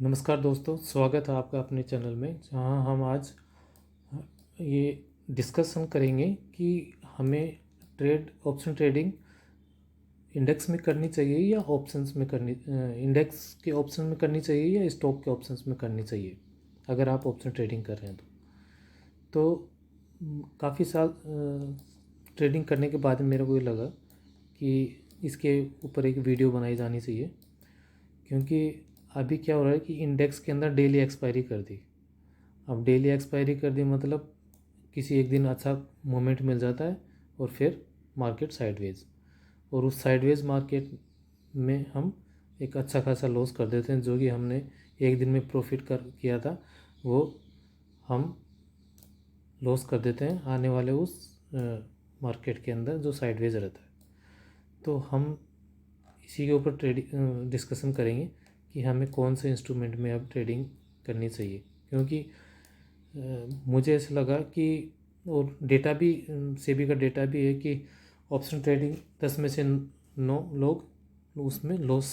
नमस्कार दोस्तों, स्वागत है आपका अपने चैनल में, जहां हम आज ये डिस्कशन करेंगे कि हमें ऑप्शन ट्रेडिंग इंडेक्स में करनी चाहिए या ऑप्शंस में इंडेक्स के ऑप्शन में करनी चाहिए या स्टॉक के ऑप्शंस में करनी चाहिए अगर आप ऑप्शन ट्रेडिंग कर रहे हैं तो काफ़ी साल ट्रेडिंग करने के बाद मेरे को ये लगा कि इसके ऊपर एक वीडियो बनाई जानी चाहिए, क्योंकि अभी क्या हो रहा है कि इंडेक्स के अंदर डेली एक्सपायरी कर दी। अब डेली एक्सपायरी कर दी मतलब किसी एक दिन अच्छा मोमेंट मिल जाता है और फिर मार्केट साइडवेज, और उस साइडवेज मार्केट में हम एक अच्छा खासा लॉस कर देते हैं। जो कि हमने एक दिन में प्रॉफिट किया था वो हम लॉस कर देते हैं आने वाले उस मार्केट के अंदर जो साइडवेज रहता है। तो हम इसी के ऊपर ट्रेडिंग डिस्कशन करेंगे कि हमें कौन से इंस्ट्रूमेंट में अब ट्रेडिंग करनी चाहिए, क्योंकि मुझे ऐसा लगा कि और डेटा भी सेबी का डेटा भी है कि ऑप्शन ट्रेडिंग 10 में से 9 लोग उसमें लॉस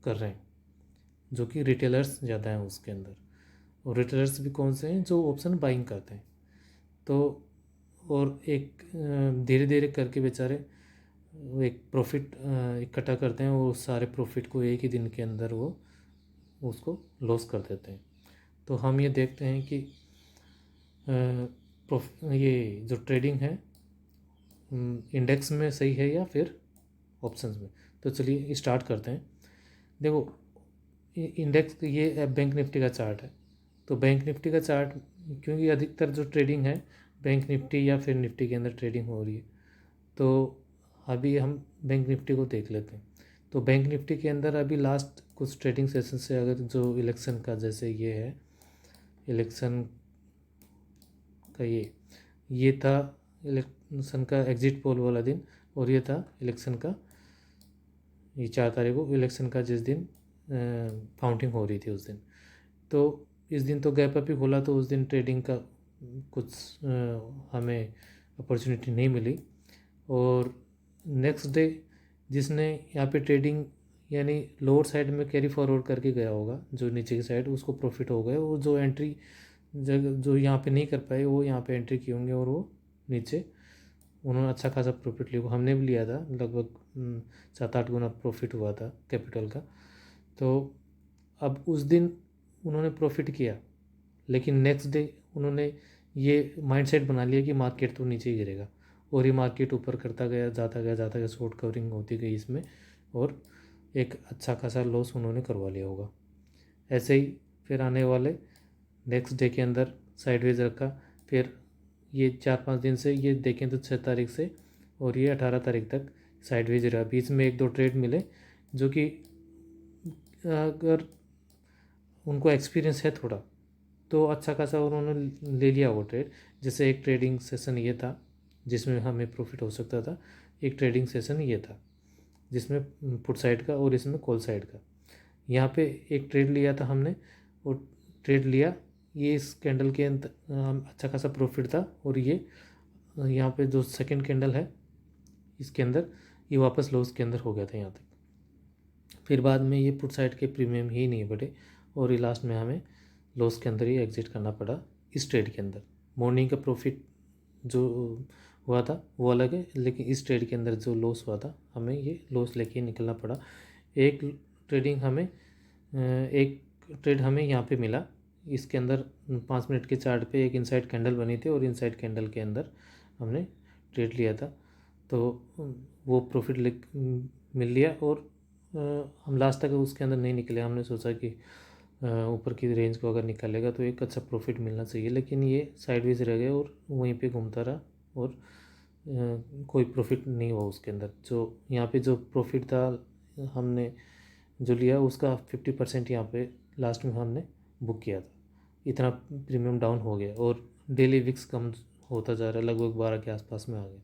कर रहे हैं, जो कि रिटेलर्स ज़्यादा हैं उसके अंदर। और रिटेलर्स भी कौन से हैं? जो ऑप्शन बाइंग करते हैं। तो और एक धीरे धीरे करके बेचारे एक प्रॉफिट इकट्ठा करते हैं और सारे प्रॉफिट को एक ही दिन के अंदर वो उसको लॉस कर देते हैं। तो हम ये देखते हैं कि ये जो ट्रेडिंग है इंडेक्स में सही है या फिर ऑप्शंस में। तो चलिए स्टार्ट करते हैं। देखो, इंडेक्स ये बैंक निफ्टी का चार्ट है। तो बैंक निफ्टी का चार्ट, क्योंकि अधिकतर जो ट्रेडिंग है बैंक निफ्टी या फिर निफ्टी के अंदर ट्रेडिंग हो रही है, तो अभी हम बैंक निफ्टी को देख लेते हैं। तो बैंक निफ्टी के अंदर अभी लास्ट कुछ ट्रेडिंग सेशन से, अगर जो इलेक्शन का, जैसे ये है इलेक्शन का, ये था इलेक्शन का एग्जिट पोल वाला दिन, और ये था इलेक्शन का, ये 4 तारीख को इलेक्शन का जिस दिन काउंटिंग हो रही थी उस दिन। तो इस दिन तो गैप अप ही खोला, तो उस दिन ट्रेडिंग का कुछ हमें अपॉर्चुनिटी नहीं मिली। और नेक्स्ट डे जिसने यहाँ पे ट्रेडिंग यानी लोअर साइड में कैरी फॉरवर्ड करके गया होगा, जो नीचे की साइड, उसको प्रॉफिट हो गए। और जो एंट्री जो यहाँ पे नहीं कर पाए वो यहाँ पे एंट्री किए होंगे और वो नीचे उन्होंने अच्छा खासा प्रॉफिट लिया। हमने भी लिया था, लगभग 7-8 गुना प्रॉफिट हुआ था कैपिटल का। तो अब उस दिन उन्होंने प्रॉफिट किया, लेकिन नेक्स्ट डे उन्होंने ये माइंडसेट बना लिया कि मार्केट तो नीचे ही गिरेगा, और ये मार्केट ऊपर करता गया, जाता गया, शॉर्ट कवरिंग होती गई इसमें, और एक अच्छा खासा लॉस उन्होंने करवा लिया होगा। ऐसे ही फिर आने वाले नेक्स्ट डे के अंदर साइडवेज रखा। फिर ये 4-5 दिन से ये देखें तो 6 तारीख से और ये 18 तारीख तक साइडवेज रहा। बीच में 1-2 ट्रेड मिले, जो कि अगर उनको एक्सपीरियंस है थोड़ा तो अच्छा खासा उन्होंने ले लिया वो ट्रेड। जैसे एक ट्रेडिंग सेशन ये था जिसमें हमें प्रॉफिट हो सकता था, एक ट्रेडिंग सेशन ये था जिसमें पुट साइड का और इसमें कॉल साइड का। यहाँ पे एक ट्रेड लिया था हमने, और ट्रेड लिया ये इस कैंडल के अंदर अच्छा खासा प्रॉफिट था, और ये यहाँ पे जो सेकंड कैंडल है इसके अंदर ये वापस लॉस के अंदर हो गया था यहाँ तक। फिर बाद में ये पुट साइड के प्रीमियम ही नहीं बढ़े, और ये लास्ट में हमें लॉस के अंदर ही एग्जिट करना पड़ा इस ट्रेड के अंदर। मॉर्निंग का प्रॉफिट जो हुआ था वो अलग है, लेकिन इस ट्रेड के अंदर जो लॉस हुआ था हमें ये लॉस लेके निकलना पड़ा। एक ट्रेड हमें यहाँ पे मिला, इसके अंदर 5 मिनट के चार्ट पे एक इनसाइड कैंडल बनी थी, और इनसाइड कैंडल के अंदर हमने ट्रेड लिया था। तो वो प्रॉफिट मिल लिया, और हम लास्ट तक उसके अंदर नहीं निकले। हमने सोचा कि ऊपर की रेंज को अगर निकालेगा तो एक अच्छा प्रॉफिट मिलना चाहिए, लेकिन ये साइडवेज रह गया और वहीं पे घूमता रहा, और कोई प्रॉफिट नहीं हुआ उसके अंदर। जो यहाँ पे जो प्रॉफिट था हमने जो लिया उसका 50% यहाँ पे लास्ट में हमने बुक किया था। इतना प्रीमियम डाउन हो गया, और डेली विक्स कम होता जा रहा है, लगभग 12 के आसपास में आ गया।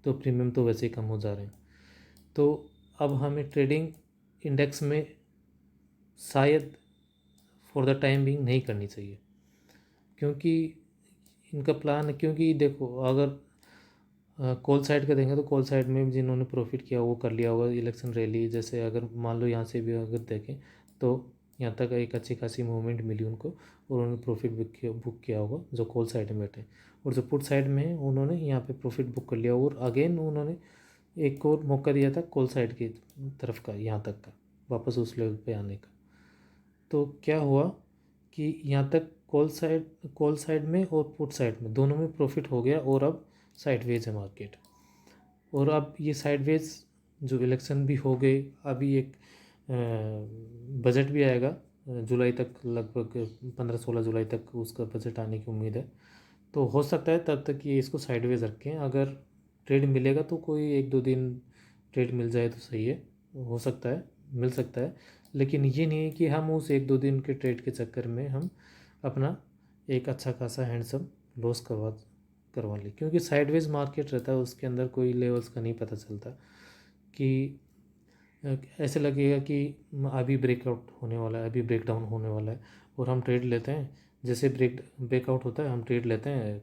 तो प्रीमियम तो वैसे ही कम हो जा रहे हैं। तो अब हमें ट्रेडिंग इंडेक्स में शायद फॉर द टाइम बिंग नहीं करनी चाहिए, क्योंकि इनका प्लान है। क्योंकि देखो, अगर कॉल साइड का देखें तो कॉल साइड में जिन्होंने प्रॉफिट किया वो कर लिया होगा इलेक्शन रैली। जैसे अगर मान लो यहाँ से भी अगर देखें तो यहाँ तक एक अच्छी खासी मूवमेंट मिली उनको और उन्होंने प्रॉफिट बुक किया होगा जो कॉल साइड में बैठे, और जो पुट साइड में है उन्होंने यहाँ पे प्रॉफिट बुक कर लिया और अगेन उन्होंने एक और मौका दिया था कॉल साइड की तरफ का, यहाँ तक का वापस उस लेवल पे आने का। तो क्या हुआ कि यहाँ तक कॉल साइड में और पुट साइड में दोनों में प्रॉफिट हो गया और अब साइडवेज है मार्केट। और अब ये साइडवेज जो इलेक्शन भी हो गए, अभी एक बजट भी आएगा जुलाई तक, लगभग 15-16 जुलाई तक उसका बजट आने की उम्मीद है। तो हो सकता है तब तक ये इसको साइडवेज रखें, अगर ट्रेड मिलेगा तो कोई 1-2 दिन ट्रेड मिल जाए तो सही है, हो सकता है मिल सकता है, लेकिन ये नहीं है कि हम उस 1-2 दिन के ट्रेड के चक्कर में हम अपना एक अच्छा खासा हैंडसम लॉस करवा लें, क्योंकि साइडवेज मार्केट रहता है उसके अंदर कोई लेवल्स का नहीं पता चलता कि ऐसे लगेगा कि अभी ब्रेकआउट होने वाला है, अभी ब्रेकडाउन होने वाला है, और हम ट्रेड लेते हैं, जैसे ब्रेकआउट होता है हम ट्रेड लेते हैं,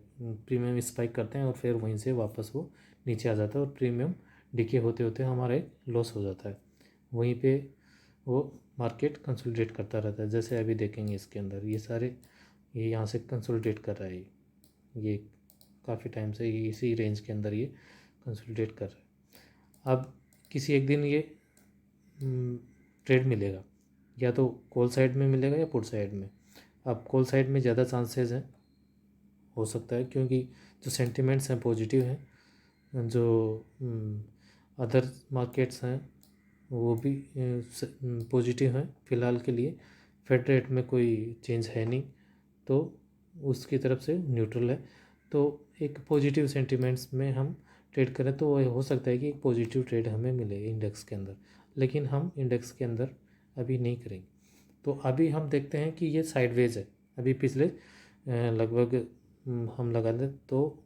प्रीमियम स्पाइक करते हैं और फिर वहीं से वापस वो नीचे आ जाता है और प्रीमियम डिके होते होते हमारा एक लॉस हो जाता है, वहीं पे वो मार्केट कंसोलिडेट करता रहता है। जैसे अभी देखेंगे इसके अंदर ये सारे ये यहाँ से कंसोलिडेट कर रहा है, ये काफ़ी टाइम से ये इसी रेंज के अंदर ये कंसोलिडेट कर रहा है। अब किसी एक दिन ये ट्रेड मिलेगा, या तो कॉल साइड में मिलेगा या पुट साइड में। अब कॉल साइड में ज़्यादा चांसेस हैं, हो सकता है, क्योंकि जो सेंटिमेंट्स हैं पॉजिटिव हैं, जो अदर मार्केट्स हैं वो भी पॉजिटिव हैं फ़िलहाल के लिए, फेड रेट में कोई चेंज है नहीं, तो उसकी तरफ से न्यूट्रल है। तो एक पॉजिटिव सेंटिमेंट्स में हम ट्रेड करें तो हो सकता है कि एक पॉजिटिव ट्रेड हमें मिले इंडेक्स के अंदर, लेकिन हम इंडेक्स के अंदर अभी नहीं करेंगे। तो अभी हम देखते हैं कि ये साइडवेज है, अभी पिछले लगभग हम लगा दें तो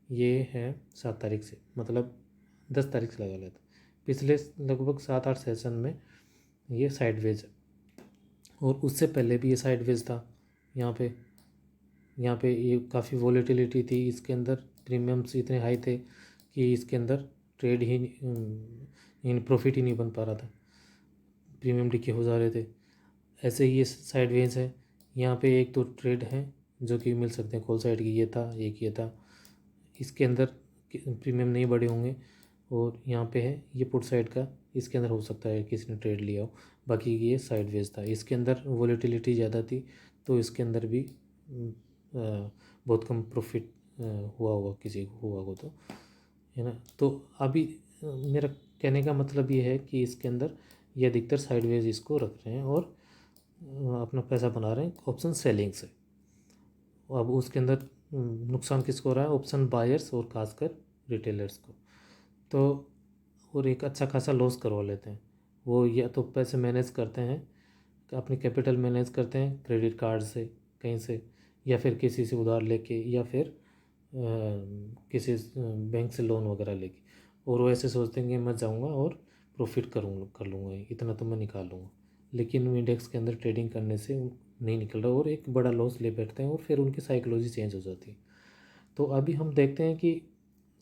ये है 7 तारीख से, मतलब 10 तारीख से लगा लेते, पिछले लगभग 7-8 सेशन में ये साइडवेज है, और उससे पहले भी ये साइडवेज था। यहाँ पे ये काफ़ी वॉलेटिलिटी थी इसके अंदर, प्रीमियम्स इतने हाई थे कि इसके अंदर ट्रेड ही इन प्रॉफिट ही नहीं बन पा रहा था, प्रीमियम डिके हो जा रहे थे। ऐसे ही ये साइडवेज है, यहाँ पे एक तो ट्रेड है जो कि मिल सकते हैं कॉल साइड की, ये था एक, ये था, इसके अंदर प्रीमियम नहीं बढ़े होंगे, और यहाँ पे है ये पुट साइड का, इसके अंदर हो सकता है किसी ने ट्रेड लिया हो, बाकी ये साइडवेज था, इसके अंदर वॉलेटिलिटी ज़्यादा थी तो इसके अंदर भी बहुत कम प्रॉफिट हुआ होगा, किसी को हुआ होगा तो, है ना। तो अभी मेरा कहने का मतलब ये है कि इसके अंदर ये अधिकतर साइडवेज इसको रख रहे हैं और अपना पैसा बना रहे हैं ऑप्शन सेलिंग से। अब उसके अंदर नुकसान किसको हो रहा है, ऑप्शन बायर्स और खासकर रिटेलर्स को। तो और एक अच्छा खासा लॉस करवा लेते हैं वो, या तो पैसे मैनेज करते हैं, अपनी कैपिटल मैनेज करते हैं क्रेडिट कार्ड से कहीं से, या फिर किसी से उधार लेके, या फिर किसी बैंक से लोन वगैरह लेके, और वो ऐसे सोचते हैं कि मैं जाऊंगा और प्रॉफिट कर लूँगा, इतना तो मैं निकाल लूँगा, लेकिन वो इंडेक्स के अंदर ट्रेडिंग करने से नहीं निकल रहा और एक बड़ा लॉस ले बैठते हैं और फिर उनकी साइकोलॉजी चेंज हो जाती है। तो अभी हम देखते हैं कि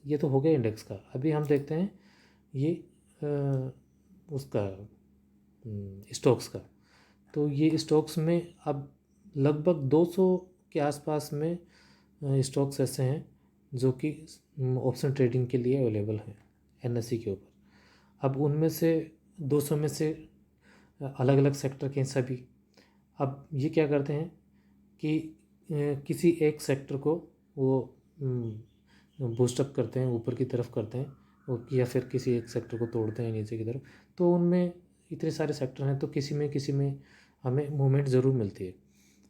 ये तो हो गया इंडेक्स का, अभी हम देखते हैं ये उसका स्टॉक्स का। तो ये स्टॉक्स में अब लगभग 200 के आसपास में स्टॉक्स ऐसे हैं जो कि ऑप्शन ट्रेडिंग के लिए अवेलेबल हैं एनएसई के ऊपर। अब उनमें से 200 में से अलग अलग सेक्टर के सभी, अब ये क्या करते हैं कि किसी एक सेक्टर को वो बूस्टअप करते हैं, ऊपर की तरफ करते हैं, या फिर किसी एक सेक्टर को तोड़ते हैं नीचे की तरफ। तो उनमें इतने सारे सेक्टर हैं तो किसी में हमें मूवमेंट ज़रूर मिलती है।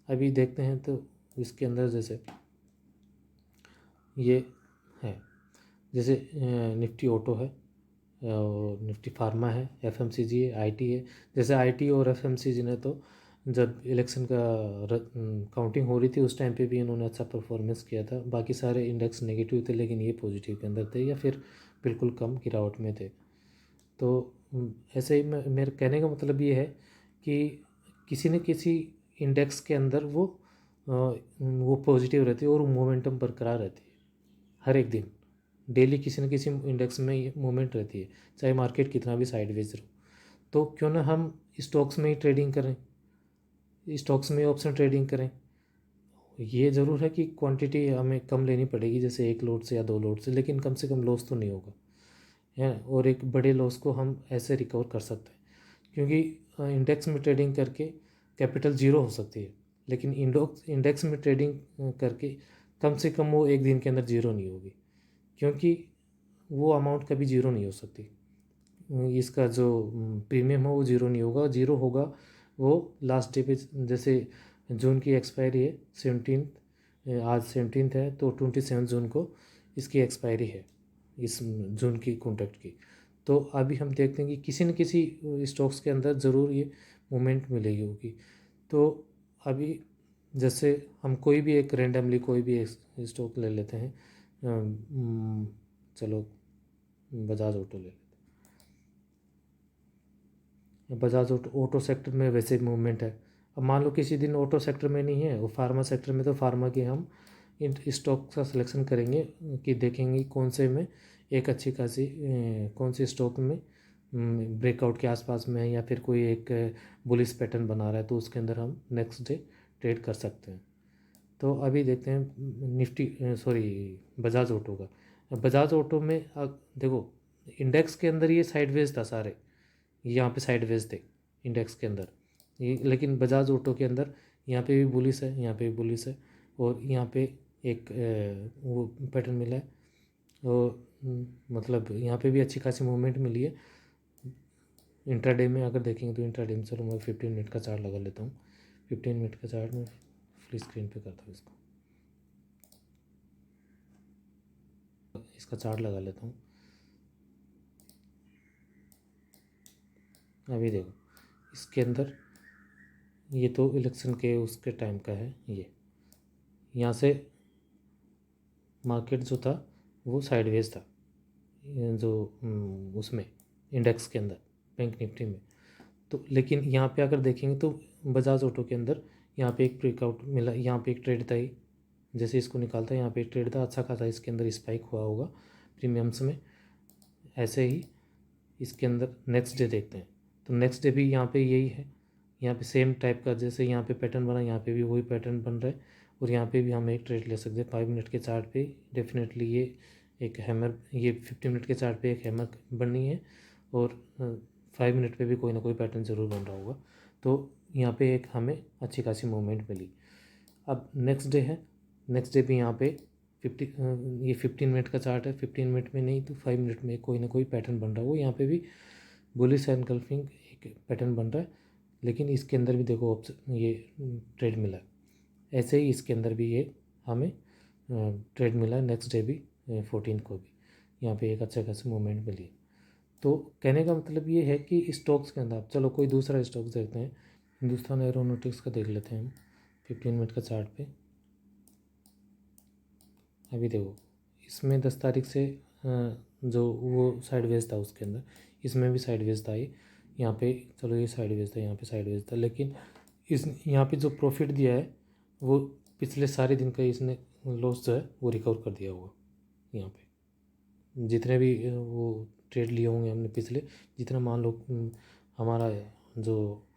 अभी देखते हैं तो इसके अंदर जैसे ये है, जैसे निफ्टी ऑटो है और निफ्टी फार्मा है, एफएमसीजी है, आईटी है। जैसे आईटी और एफएमसीजी ने तो जब इलेक्शन का काउंटिंग हो रही थी उस टाइम पे भी इन्होंने अच्छा परफॉर्मेंस किया था, बाकी सारे इंडेक्स नेगेटिव थे लेकिन ये पॉजिटिव के अंदर थे या फिर बिल्कुल कम गिरावट में थे। तो ऐसे ही मेरे कहने का मतलब ये है कि किसी न किसी इंडेक्स के अंदर वो पॉजिटिव रहती है और मोमेंटम बरकरार रहती है हर एक दिन, डेली किसी न किसी इंडेक्स में ये मूवमेंट रहती है, चाहे मार्केट कितना भी साइडवेज रहो। तो क्यों ना हम स्टॉक्स में ही ट्रेडिंग करें, स्टॉक्स में ऑप्शन ट्रेडिंग करें। ये ज़रूर है कि क्वांटिटी हमें कम लेनी पड़ेगी, जैसे 1 लॉट से या 2 लॉट से, लेकिन कम से कम लॉस तो नहीं होगा, है। और एक बड़े लॉस को हम ऐसे रिकवर कर सकते हैं, क्योंकि इंडेक्स में ट्रेडिंग करके कैपिटल ज़ीरो हो सकती है, लेकिन इंडेक्स में ट्रेडिंग करके कम से कम वो एक दिन के अंदर ज़ीरो नहीं होगी, क्योंकि वो अमाउंट कभी ज़ीरो नहीं हो सकती। इसका जो प्रीमियम है वो ज़ीरो नहीं होगा, ज़ीरो होगा वो लास्ट डे पे, जैसे जून की एक्सपायरी है 17, आज 17 है तो 27 जून को इसकी एक्सपायरी है, इस जून की कॉन्ट्रैक्ट की। तो अभी हम देखते हैं कि किसी न किसी स्टॉक्स के अंदर ज़रूर ये मूवमेंट मिलेगी होगी। तो अभी जैसे हम कोई भी एक रेंडमली कोई भी एक स्टॉक ले लेते हैं, चलो बजाज ऑटो ले लेते हैं। बजाज ऑटो सेक्टर में वैसे मूवमेंट है। अब मान लो किसी दिन ऑटो सेक्टर में नहीं है, वो फार्मा सेक्टर में, तो फार्मा के हम इन स्टॉक का सिलेक्शन करेंगे कि देखेंगे कौन से में एक अच्छी खासी कौन से स्टॉक में ब्रेकआउट के आसपास में है, या फिर कोई एक बुलिश पैटर्न बना रहा है, तो उसके अंदर हम नेक्स्ट डे ट्रेड कर सकते हैं। तो अभी देखते हैं निफ्टी, सॉरी, बजाज ऑटो का। बजाज ऑटो में देखो, इंडेक्स के अंदर ये साइडवेज था सारे, यहाँ पे साइडवेज थे इंडेक्स के अंदर ये, लेकिन बजाज ऑटो के अंदर यहाँ पे भी बुलिश है, यहाँ पे भी बुलिश है, और यहाँ पे एक वो पैटर्न मिला है, और मतलब यहाँ पे भी अच्छी खासी मूवमेंट मिली है। इंट्राडे में अगर देखेंगे तो इंट्राडे में, चलो मैं 15 मिनट का चार्ट लगा लेता हूँ। 15 मिनट का चार्ट में फुल स्क्रीन पे करता हूँ, इसका चार्ट लगा लेता हूँ। अभी देखो इसके अंदर ये तो इलेक्शन के उसके टाइम का है, ये यहाँ से मार्केट जो था वो साइडवेज था, जो उसमें इंडेक्स के अंदर बैंक निफ्टी में। तो लेकिन यहाँ पे अगर देखेंगे तो बजाज ऑटो के अंदर यहाँ पे एक ब्रेकआउट मिला, यहाँ पे एक ट्रेड था ही, जैसे इसको निकालता है यहाँ पे एक ट्रेड था, अच्छा खासा इसके अंदर स्पाइक हुआ होगा प्रीमियम्स में। ऐसे ही इसके अंदर नेक्स्ट डे देखते हैं, तो नेक्स्ट डे भी यहाँ पे यही है, यहाँ पे सेम टाइप का जैसे यहाँ पे पैटर्न बना, यहाँ पे भी वही पैटर्न बन रहा है, और यहाँ पे भी हम एक ट्रेड ले सकते हैं 5 मिनट के चार्ट पे। डेफिनेटली ये एक हैमर, ये 50 मिनट के चार्ट पे एक हैमर बननी है, और 5 मिनट पे भी कोई ना कोई पैटर्न ज़रूर बन रहा होगा। तो यहाँ पे एक हमें अच्छी खासी मूवमेंट मिली। अब नेक्स्ट डे है, नेक्स्ट डे भी यहाँ पे 15 मिनट का चार्ट है, 15 मिनट में नहीं तो 5 मिनट में कोई ना कोई पैटर्न बन रहा है, वो यहाँ पे भी बुलिश एनगल्फिंग एक पैटर्न बन रहा है, लेकिन इसके अंदर भी देखो ये ट्रेड मिला है। ऐसे ही इसके अंदर भी ये हमें ट्रेड मिला है नेक्स्ट डे भी, 14 को भी यहाँ पे एक अच्छा खासी मूवमेंट मिली। तो कहने का मतलब ये है कि स्टॉक्स के अंदर, चलो कोई दूसरा स्टॉक्स देखते हैं, हिंदुस्तान एरोनॉटिक्स का देख लेते हैं हम 15 मिनट का चार्ट पे। अभी देखो इसमें 10 तारीख से जो वो साइडवेज था उसके अंदर, इसमें भी साइडवेज था ये, यहाँ पे चलो ये साइडवेज था, यहाँ पे साइडवेज था, लेकिन इस यहाँ पे जो प्रॉफिट दिया है वो पिछले सारे दिन का इसने लॉस जो है वो रिकवर कर दिया होगा। यहाँ पे जितने भी वो ट्रेड लिए होंगे हमने पिछले, जितना मान लो हमारा जो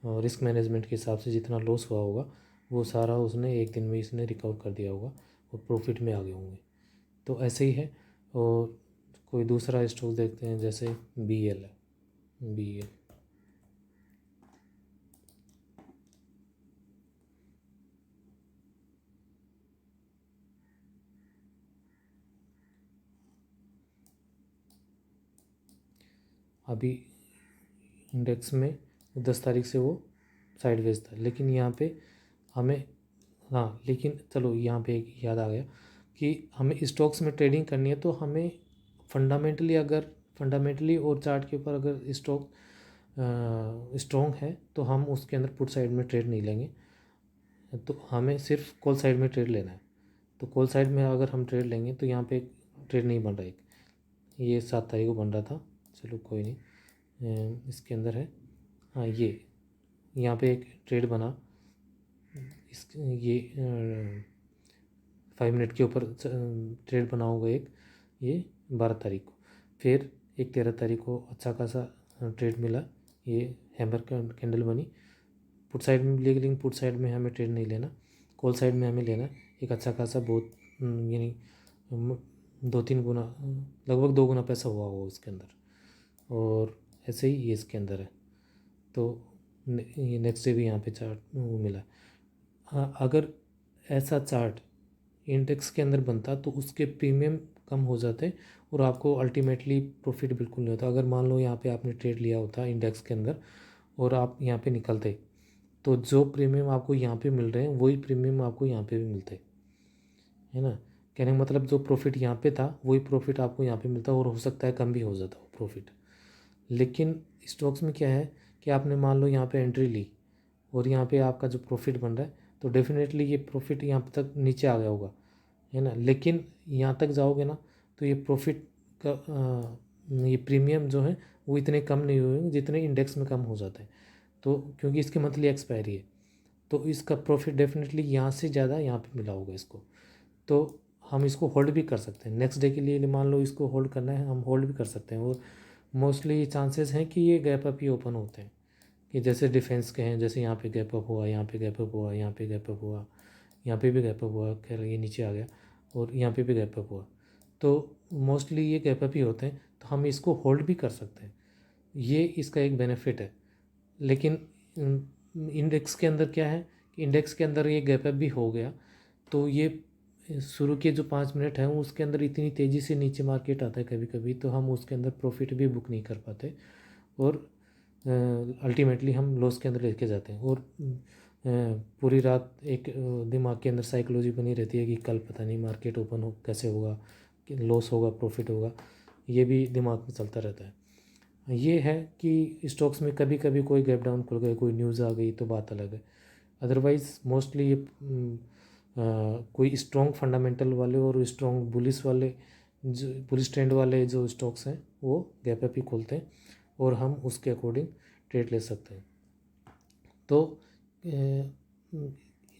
रिस्क मैनेजमेंट के हिसाब से जितना लॉस हुआ होगा, वो सारा उसने एक दिन में इसने रिकवर कर दिया होगा और प्रॉफिट में आ गए होंगे। तो ऐसे ही है। और कोई दूसरा स्टॉक देखते हैं, जैसे BL है, BL अभी इंडेक्स में 10 तारीख से वो साइडवेज था, लेकिन यहाँ पे हमें, हाँ लेकिन चलो यहाँ पे एक याद आ गया कि हमें स्टॉक्स में ट्रेडिंग करनी है, तो हमें फंडामेंटली और चार्ट के ऊपर अगर स्टॉक स्ट्रॉन्ग है तो हम उसके अंदर पुट साइड में ट्रेड नहीं लेंगे, तो हमें सिर्फ कॉल साइड में ट्रेड लेना है। तो कॉल साइड में अगर हम ट्रेड लेंगे तो यहाँ पे एक ट्रेड नहीं बन रहा, एक ये 7 तारीख को बन रहा था, चलो कोई नहीं, इसके अंदर है, हाँ ये यहाँ पे एक ट्रेड बना, इस ये 5 मिनट के ऊपर ट्रेड बना होगा एक, ये 12 तारीख को, फिर एक 13 तारीख को अच्छा खासा ट्रेड मिला ये हैमर कैंडल बनी, पुट साइड में भी, लेकिन पुट साइड में हमें ट्रेड नहीं लेना, कॉल साइड में हमें लेना एक अच्छा खासा, बहुत यानी 2-3 गुना, लगभग 2 गुना पैसा हुआ हो इसके अंदर। और ऐसे ही ये इसके अंदर है, तो ये नेक्स्ट डे भी यहाँ पे चार्ट वो मिला। हाँ, अगर ऐसा चार्ट इंडेक्स के अंदर बनता तो उसके प्रीमियम कम हो जाते और आपको अल्टीमेटली प्रॉफिट बिल्कुल नहीं होता। अगर मान लो यहाँ पे आपने ट्रेड लिया होता इंडेक्स के अंदर और आप यहाँ पे निकलते, तो जो प्रीमियम आपको यहाँ पे मिल रहे हैं वही प्रीमियम आपको यहाँ पे भी मिलते, है ना। कहने का मतलब जो प्रॉफिट यहाँ पे था वही प्रॉफिट आपको यहाँ पे मिलता, और हो सकता है कम भी हो जाता वो प्रॉफिट। लेकिन स्टॉक्स में क्या है कि आपने मान लो यहाँ पे एंट्री ली और यहाँ पे आपका जो प्रॉफिट बन रहा है, तो डेफिनेटली ये प्रॉफिट यहाँ तक नीचे आ गया होगा, है ना। लेकिन यहाँ तक जाओगे ना तो ये प्रॉफिट का ये प्रीमियम जो है वो इतने कम नहीं हुए जितने इंडेक्स में कम हो जाते हैं। तो क्योंकि इसकी मंथली एक्सपायरी है, तो इसका प्रॉफिट डेफिनेटली यहाँ से ज़्यादा यहाँ पे मिला होगा इसको। तो हम इसको होल्ड भी कर सकते हैं नेक्स्ट डे के लिए, मान लो इसको होल्ड करना है, हम होल्ड भी कर सकते हैं। और मोस्टली चांसेस हैं कि ये गैप अप ही ओपन होते हैं, कि जैसे डिफेंस के हैं, जैसे यहाँ पे गैप अप हुआ, यहाँ पे गैप अप हुआ, यहाँ पे गैप अप हुआ, यहाँ पे भी गैप अप हुआ, खैर ये नीचे आ गया, और यहाँ पे भी गैप अप हुआ, तो मोस्टली ये गैप अप ही होते हैं, तो हम इसको होल्ड भी कर सकते हैं, ये इसका एक बेनिफिट है। लेकिन इंडेक्स के अंदर क्या है कि इंडेक्स के अंदर ये गैप अप भी हो गया तो ये शुरू के जो 5 मिनट हैं उसके अंदर इतनी तेज़ी से नीचे मार्केट आता है कभी कभी, तो हम उसके अंदर प्रॉफिट भी बुक नहीं कर पाते और अल्टीमेटली हम लॉस के अंदर लेके जाते हैं। और पूरी रात एक दिमाग के अंदर साइकोलॉजी बनी रहती है कि कल पता नहीं मार्केट ओपन हो कैसे होगा, कि लॉस होगा प्रॉफिट होगा, ये भी दिमाग में चलता रहता है। ये है कि स्टॉक्स में कभी कभी कोई गैप डाउन खुल गए, कोई न्यूज़ आ गई तो बात अलग है, अदरवाइज़ मोस्टली ये कोई स्ट्रॉन्ग फंडामेंटल वाले और स्ट्रॉन्ग बुलिस वाले, जो बुलिस ट्रेंड वाले जो स्टॉक्स हैं वो गैप अप ही खोलते हैं और हम उसके अकॉर्डिंग ट्रेड ले सकते हैं। तो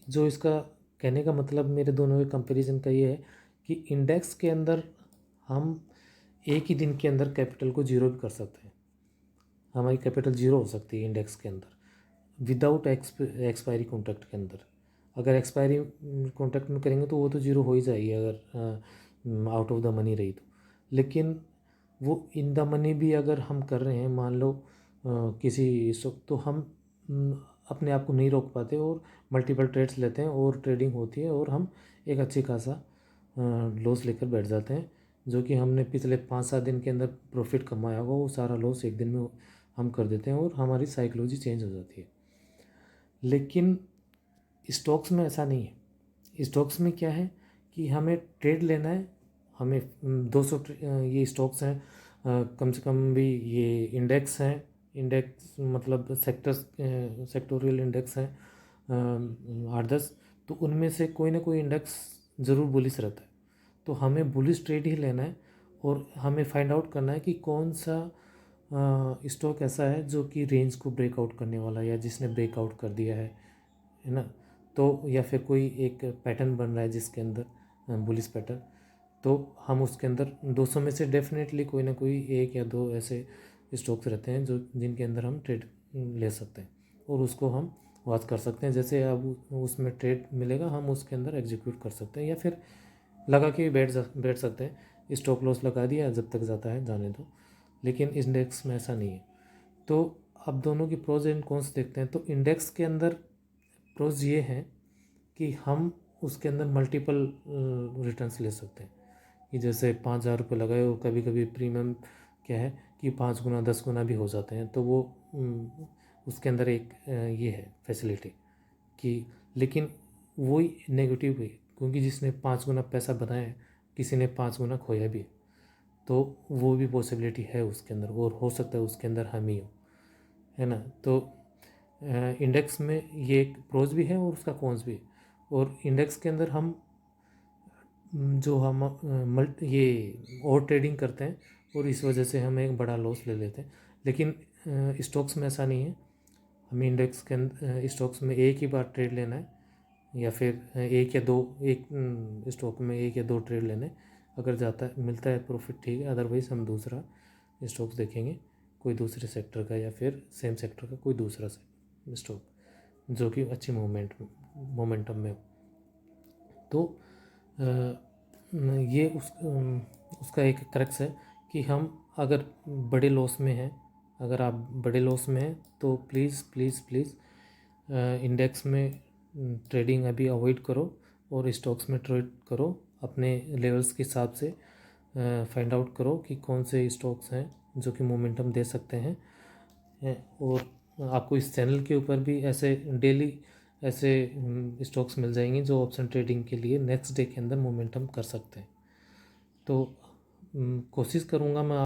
जो इसका कहने का मतलब मेरे दोनों के कंपैरिजन का ये है कि इंडेक्स के अंदर हम एक ही दिन के अंदर कैपिटल को जीरो भी कर सकते हैं, हमारी कैपिटल जीरो हो सकती है इंडेक्स के अंदर विदाउट एक्सपायरी कॉन्ट्रैक्ट के अंदर। अगर एक्सपायरी कॉन्ट्रैक्ट में करेंगे तो वो तो जीरो हो ही जाएगी अगर आउट ऑफ द मनी रही तो। लेकिन वो इन द मनी भी अगर हम कर रहे हैं मान लो किसी स्टॉक, तो हम अपने आप को नहीं रोक पाते और मल्टीपल ट्रेड्स लेते हैं और ट्रेडिंग होती है और हम एक अच्छी खासा लॉस लेकर बैठ जाते हैं, जो कि हमने पिछले 5-7 दिन के अंदर प्रॉफिट कमाया होगा वो सारा लॉस एक दिन में हम कर देते हैं और हमारी साइकोलॉजी चेंज हो जाती है। लेकिन स्टॉक्स में ऐसा नहीं है। स्टॉक्स में क्या है कि हमें ट्रेड लेना है, हमें 200 ये स्टॉक्स हैं, कम से कम भी ये इंडेक्स हैं, इंडेक्स मतलब सेक्टोरियल इंडेक्स हैं 8-10, तो उनमें से कोई ना कोई इंडेक्स ज़रूर बुलिश रहता है, तो हमें बुलिश ट्रेड ही लेना है और हमें फाइंड आउट करना है कि कौन सा स्टॉक ऐसा है जो कि रेंज को ब्रेकआउट करने वाला है या जिसने ब्रेकआउट कर दिया है ना। तो या फिर कोई एक पैटर्न बन रहा है जिसके अंदर बुलिश पैटर्न, तो हम उसके अंदर 200 में से डेफिनेटली कोई ना कोई 1 या 2 ऐसे स्टॉक्स रहते हैं जो जिनके अंदर हम ट्रेड ले सकते हैं और उसको हम वॉच कर सकते हैं। जैसे अब उसमें ट्रेड मिलेगा हम उसके अंदर एग्जीक्यूट कर सकते हैं या फिर लगा के बैठ सकते हैं, स्टॉप लॉस लगा दिया, जब तक जाता है जाने दो। लेकिन इंडेक्स में ऐसा नहीं है। तो अब दोनों की प्रोज एंड कॉन्स देखते हैं। तो इंडेक्स के अंदर प्रोज ये हैं कि हम उसके अंदर मल्टीपल रिटर्न्स ले सकते हैं, कि जैसे 5,000 रुपये लगाए और कभी कभी प्रीमियम क्या है कि 5 गुना 10 गुना भी हो जाते हैं, तो वो उसके अंदर एक ये है फैसिलिटी कि, लेकिन वही नेगेटिव है क्योंकि जिसने 5 गुना पैसा बनाया है किसी ने 5 गुना खोया भी है, तो वो भी पॉसिबिलिटी है उसके अंदर और हो सकता है उसके अंदर हम ही हो, है ना। तो इंडेक्स में ये एक प्रोज भी है और उसका कॉन्स भी है। और इंडेक्स के अंदर हम जो हम ये और ट्रेडिंग करते हैं और इस वजह से हम एक बड़ा लॉस ले लेते हैं। लेकिन स्टॉक्स में ऐसा नहीं है, हमें इंडेक्स के अंदर स्टॉक्स में एक ही बार ट्रेड लेना है या फिर एक स्टॉक में 1 या 2 ट्रेड लेने, अगर जाता है मिलता है प्रॉफिट ठीक है, अदरवाइज़ हम दूसरा स्टॉक्स देखेंगे कोई दूसरे सेक्टर का या फिर सेम सेक्टर का कोई दूसरा स्टॉक जो कि अच्छी मोमेंटम में हो। तो ये उसका एक क्रक्स है कि हम अगर बड़े लॉस में हैं, अगर आप बड़े लॉस में हैं तो प्लीज़ प्लीज़ प्लीज़ इंडेक्स में ट्रेडिंग अभी अवॉइड करो और स्टॉक्स में ट्रेड करो। अपने लेवल्स के हिसाब से फाइंड आउट करो कि कौन से स्टॉक्स हैं जो कि मोमेंटम दे सकते हैं। और आपको इस चैनल के ऊपर भी ऐसे डेली ऐसे स्टॉक्स मिल जाएंगे जो ऑप्शन ट्रेडिंग के लिए नेक्स्ट डे के अंदर मोमेंटम कर सकते हैं। तो कोशिश करूँगा मैं